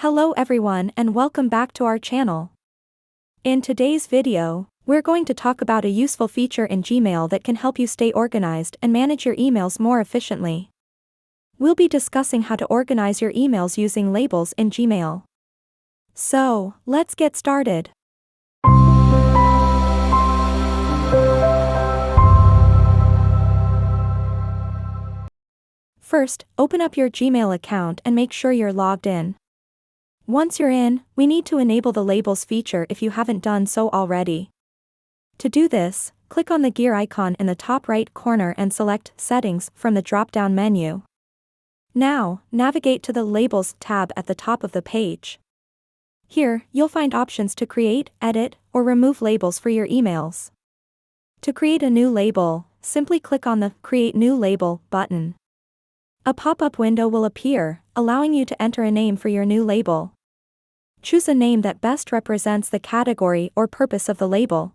Hello everyone and welcome back to our channel. In today's video, we're going to talk about a useful feature in Gmail that can help you stay organized and manage your emails more efficiently. We'll be discussing how to organize your emails using labels in Gmail. So, let's get started. First, open up your Gmail account and make sure you're logged in. Once you're in, we need to enable the labels feature if you haven't done so already. To do this, click on the gear icon in the top right corner and select Settings from the drop-down menu. Now, navigate to the Labels tab at the top of the page. Here, you'll find options to create, edit, or remove labels for your emails. To create a new label, simply click on the Create New Label button. A pop-up window will appear, allowing you to enter a name for your new label. Choose a name that best represents the category or purpose of the label.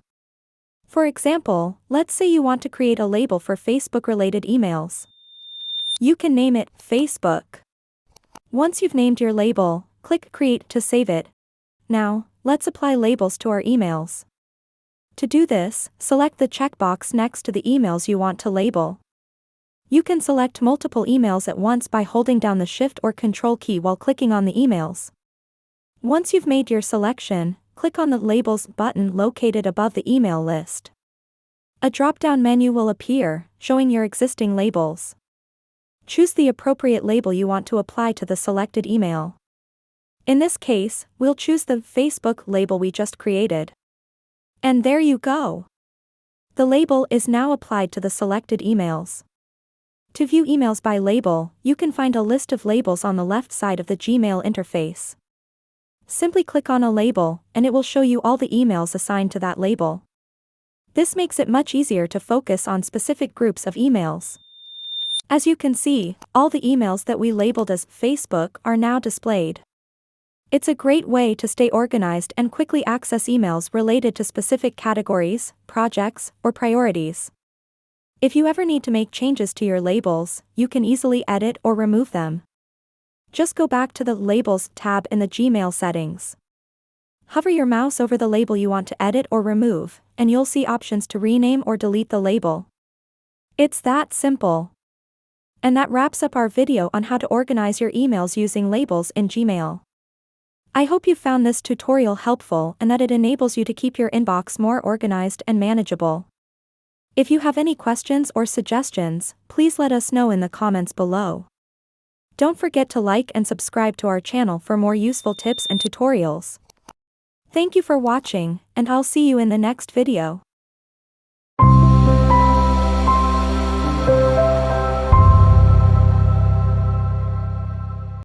For example, let's say you want to create a label for Facebook-related emails. You can name it Facebook. Once you've named your label, click Create to save it. Now, let's apply labels to our emails. To do this, select the checkbox next to the emails you want to label. You can select multiple emails at once by holding down the Shift or Control key while clicking on the emails. Once you've made your selection, click on the Labels button located above the email list. A drop-down menu will appear, showing your existing labels. Choose the appropriate label you want to apply to the selected email. In this case, we'll choose the Facebook label we just created. And there you go! The label is now applied to the selected emails. To view emails by label, you can find a list of labels on the left side of the Gmail interface. Simply click on a label, and it will show you all the emails assigned to that label. This makes it much easier to focus on specific groups of emails. As you can see, all the emails that we labeled as Facebook are now displayed. It's a great way to stay organized and quickly access emails related to specific categories, projects, or priorities. If you ever need to make changes to your labels, you can easily edit or remove them. Just go back to the Labels tab in the Gmail settings. Hover your mouse over the label you want to edit or remove, and you'll see options to rename or delete the label. It's that simple. And that wraps up our video on how to organize your emails using labels in Gmail. I hope you found this tutorial helpful and that it enables you to keep your inbox more organized and manageable. If you have any questions or suggestions, please let us know in the comments below. Don't forget to like and subscribe to our channel for more useful tips and tutorials. Thank you for watching, and I'll see you in the next video.